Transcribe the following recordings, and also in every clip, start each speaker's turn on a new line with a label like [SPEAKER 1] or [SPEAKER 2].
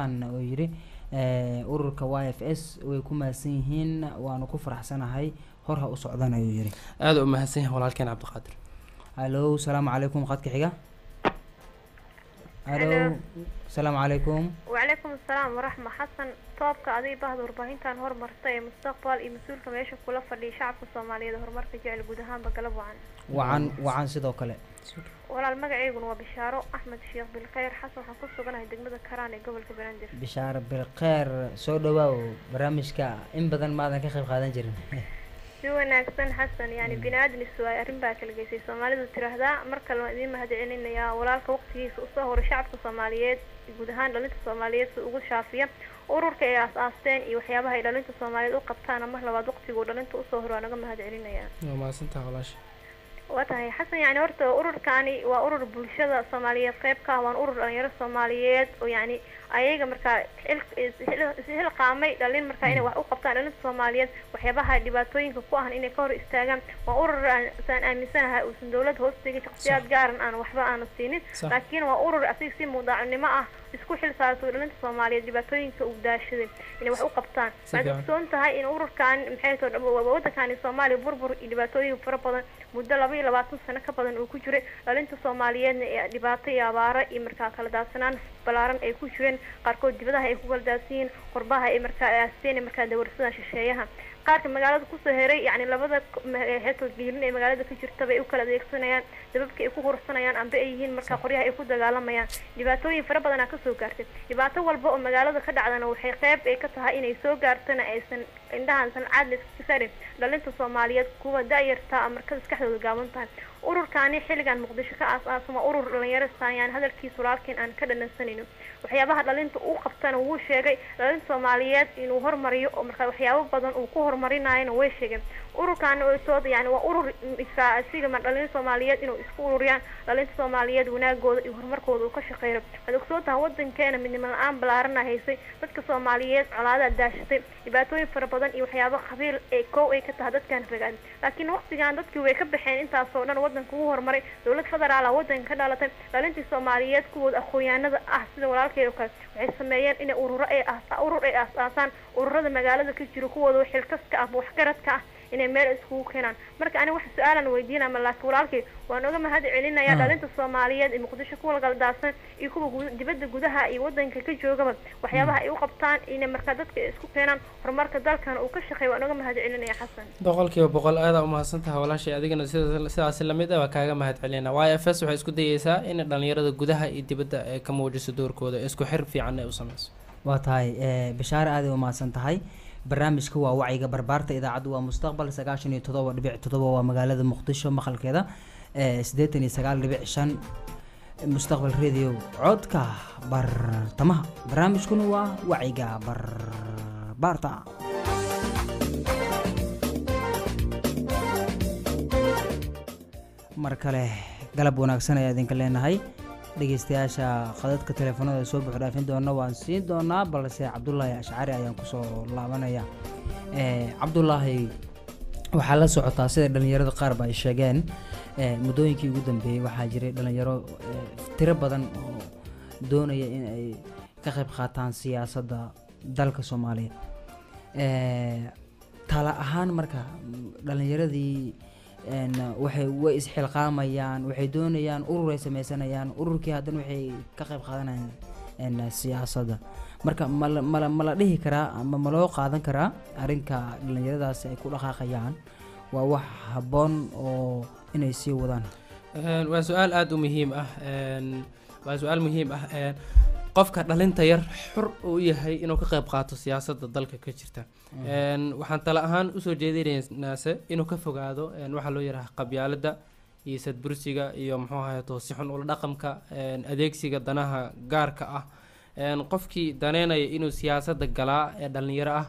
[SPEAKER 1] oo yiri ururka YFS way ku maasan yihiin waanu ku faraxsanahay hor ha u socdaan ayuu yiri
[SPEAKER 2] aad u mahadsan yahay walaalkeen Cabdiqaadir.
[SPEAKER 1] Hello salaamu calaykum qadka xiga. Hello salaamu calaykum.
[SPEAKER 3] وعليكم السلام ورحمة حسن طابك أدي بعض وربعين هرمرتي مستقبل مسؤول كما يشوف كل فردي شعب الصومالي هرمرت جعل جودهان بقلبوا عن
[SPEAKER 1] وعن sidoo kale
[SPEAKER 3] ولا المجا يقول وبشارة أحمد الشيخ بالخير حسن حنقص جنا هيدق كراني قبل كبرندر
[SPEAKER 1] بشارة بالخير soo dhawaw barnaamijka in badan maadan ka qayb qaadan jirin
[SPEAKER 3] شو ناقصن حسن يعني بنادم السواء رمبا كل جيسي الصومالي ترى مركل مدين ما هدي إن يا ولا وقتي صهور شعب الصوماليات جودهان لنت الصوماليات وقول شافية ururka ay aasaasten iyo waxyaabaha ay dhalinta Soomaaliyeed u qabtaan ama labaad waqtigu dhalinta u soo horo anaga mahad celinaya
[SPEAKER 2] ma santaa walaash
[SPEAKER 3] watahay xasan yani horta ururkani waa urur bulshada Soomaaliyeed qayb ka ah waan urur dhalinyaro Soomaaliyeed oo yani ayaga marka il qaamay dhalin marka inay wax u qabtaan dhalinta Soomaaliyeed waxyaabaha dhibaatooyinka ku ah inay ka hor istaagaan waa urur aan aaminsanahay oo dawlad hoostiga shakhsiyaad gaar ah waxba aan siinin laakiin waa urur asig si mudaacnimo ah isku xil saarto dhalinta Soomaaliyeed dhibaatooyinka u daashaday inay wax u qabtaan waxay soo tahay in ururkan maxay soo waddankan Soomaaliya burbur dhibaatooyin fara badan muddo 22 sano ka badan uu ku jiray dhalinta Soomaaliyeedna ee dhibaato iyo abaaro iyo markaa kala daadsanaan balaaran ay ku jireen qaarkood dibadaha ay ku galdaasiin qurbaha ay markaa aasteen markaa dawladda shisheeyaha qaarka magaalada ku soo heeray yani labada heeso diilin ee magaalada ka jirta bay u kala adeegsanayaan dababka ay ku horsanayaan amba ay yihiin markaa qoryaha ay ku dagaalamayaan dhibaatooyin fara badan ka soo gaartay dhibaato walba oo magaalada ka dhacdana waxay qayb ay ka tahay inay soo gaartana aysan indhahan san caad iska saarin dhalinta Soomaaliyeed kuwa daayirta markaa iskaxdooda gaaban tahay ururkani xilligan Muqdisho ka aasaasma urur dhalinyaro saayaan hadalkiisu laakiin aan ka dhanansanayno waxyaabaha dhalinta uu qabtana wuu sheegay dhalinta Soomaaliyeed inuu hormariyo oo markaa waxyaabo badan uu ku hormarinaayna way sheegeen ururkan oo soo yani waa urur isaasiga ma dhalinta Soomaaliyeed inuu isku ururiyaan dhalinta Soomaaliyeed wanaagooda iyo horumarkooda uu ka shaqeeyo hadda soo taa wadankeena midnimo la'aan balaaran haysay dadka Soomaaliyeed colaadaha daashatay dhibaatooyin fara badan iyo waxyaabo qabiil ee koow ay ka tahay dadkan ragaan laakiin waqtigan dadkii way ka baxeen intaas oo dhan wadanka uu hormaray dawlad federaal ah wadanka ka dhalatay dhalinta Soomaaliyeed kuwa aqoonyahanada ah sida walaalkay oo kale waxay sameeyeen in urur ay aasaasan ururada magaalada ka jiro kuwooda xilkaska ah wax garadka ah inay meel isku keenaan marka ani wax su'aalan weydiinaa malaakiin walaalkay waan uga mahad celinayaa dhalinta Soomaaliyeed ee Muqdisho ku wada galdaasay iyo kuwa dibadda gudaha iyo wadanka ka joogaba waxyaabaha ay u qabtaan inay marka dadka isku keenaan horumarka dalkan uu ka shaqeeyo waan uga mahad celinayaa xasan
[SPEAKER 2] boqolkiiba boqol aad u mahadsantahay walaashay adigana sidaas la mid ah kaaga mahad celinaa YFS waxay isku dayaysaa in dhalinyarada gudaha iyo dibadda ay ka muujiso doorkooda isku xir fiican ay u sameeyso
[SPEAKER 1] waa tahay bishaara aad u mahadsan tahay barnaamijka waa wacyiga barbaarta idaacaddu waa mustaqbal 97.7 waa magaalada Muqdisho maqalkeeda 89.5 mustaqbal radio codka bartamaha barnaamijkuna waa wacyiga barbaarta mar kale galab wanaagsan ayaa idinka leenahay dhageystayaasha qadadka telefoonada soo buux dhaafin doona waan siin doonaa balse Cabdullaahi Ashcari ayaan ku soo laabanaya Cabdullaahi waxa la socotaa sida dhalinyarada qaar ba ay sheegeen mudooyinkii ugu dambeeyay waxa jiray dhalinyaro tiro badan oo doonaya in ay ka qayb qaataan siyaasadda dalka Soomaaliya tala ahaan marka dhalinyaradii waxay way isxilqaamayaan waxay doonayaan urur ay sameysanayaan ururkii hadan waxay ka qayb qaadanayaan siyaasadda marka mala dhihi karaa ama ma loo qaadan karaa arinka dhalinyaradaas ay ku dhaqaaqayaan waa wax haboon oo inay sii wadaan
[SPEAKER 2] waa su'aal aad u muhiim ah qofka dhalinta yar xur uu yahay inuu ka qayb qaato siyaasadda dalka ka jirta waxaan tala ahaan u soo jeedinaynaa inuu ka fogaado waxa loo yiraahdo qabyaaladda iyo sadbursiga iyo muxuu ahaay si xun ula dhaqamka adeegsiga danaha gaarka ah qofkii daneynaya inuu siyaasadda galaa ee dhalinyaro ah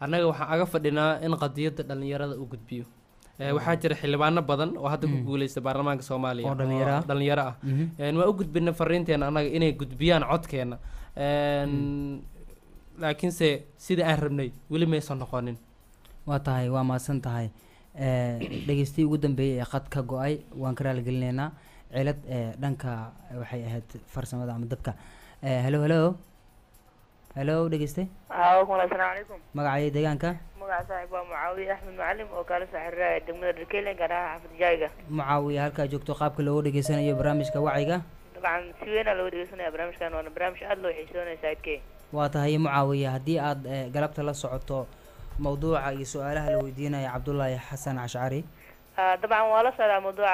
[SPEAKER 2] annaga waxaan aga fadhinaa in qadiyadda dhalinyarada uu gudbiyo waxaa jira xildhibaano badan oo hadda ku guuleystay baarlamaanka Soomaaliya oo dhalinyaro ah waa u gudbina fariinteena anaga inay gudbiyaan codkeena laakiinse sida aan rabnay weli ma aysan noqonin
[SPEAKER 1] waa tahay waa maasan tahay dhageystii ugu dambeeyay ee qad ka go'ay waan ka raali gelinaynaa cilad dhanka waxay ahayd farsamada ama dabka hello hello dhegeyste
[SPEAKER 4] السلام عليكم
[SPEAKER 1] magacaayo deegaanka
[SPEAKER 4] مقع صاحب معاوية أحمد معلم وكالة سحر دمنا الركيلين قناة حافظ جايقة
[SPEAKER 1] mucaawiya halkaa joogto qaabka loogu dhageysanayo barnaamijka wacyiga
[SPEAKER 4] طبعا سوينا لو دقيسنا برامج كان وانا برامج أدلو يحيسونا سايدكي
[SPEAKER 1] waa tahay mucaawiya haddii aad galabta la socoto mawduuca iyo su-aalaha la weydiinaya cabdullaahi xasan cashcari
[SPEAKER 4] طبعا ولا صار موضوع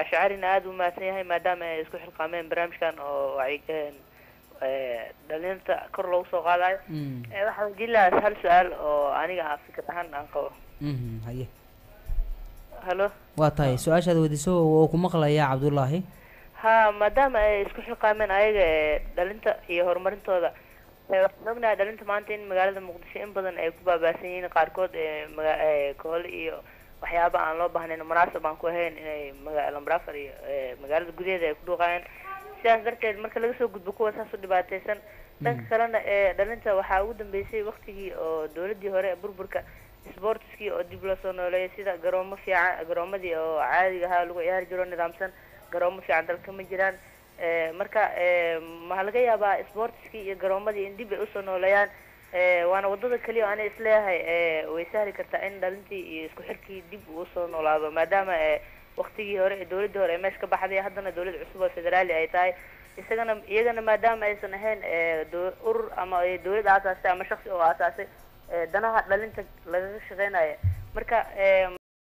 [SPEAKER 4] أشعاري ناد وما سيهاي ما دام يسكو حلقامين برامج كان وعيكين دلينتا كور لو سو قاداي waxaan jilaa hal su'aal oo aniga fikir ahaan aan qabo
[SPEAKER 1] haye
[SPEAKER 4] halo
[SPEAKER 1] waa tahay su-aashaad weydiiso wuu ku maqlayaa cabdullaahi
[SPEAKER 4] ha maadaama ay isku xilqaameen ayaga dhalinta iyo horumarintooda waxaan ognahay dhalinta maanta in magaalada muqdisho in badan ay ku baabaasan yihiin qaarkood koole iyo waxyaaba aan loo baahnayn munaasab aan ku ahayn inay lambrafar iyo magaalada gudaheeda ay ku dhuuqayaan sidaas darteed marka laga soo gudbo kuwa saas u dhibaataysan dhanka kalena dhalinta waxaa ugu dambeysay waqtigii oo dowladii hore burburka sportskii oo dib loo soo nooleeyay sida garoomo fiican garoomadii oo caadiga ahaa lagu ciyaari jiro nidaamsan garoomo fiican dalka ma jiraan marka waxaa laga yaabaa sportskii iyo garoomadii in dib ay usoo nooleeyaan waana wadada kaliya ana isleeyahay way sahli kartaa in dhalintii iyo isku xirkii dib uu soo noolaado maadaama waqtigii hore dowladii hore meesha ka baxday haddana dowlad cusub oo federaali ay tahay iyagana maadaama aysan ahayn urur ama dowlad aasaasay ama shaksi oo aasaasay danaha dhalinta lagaga shaqeynayo marka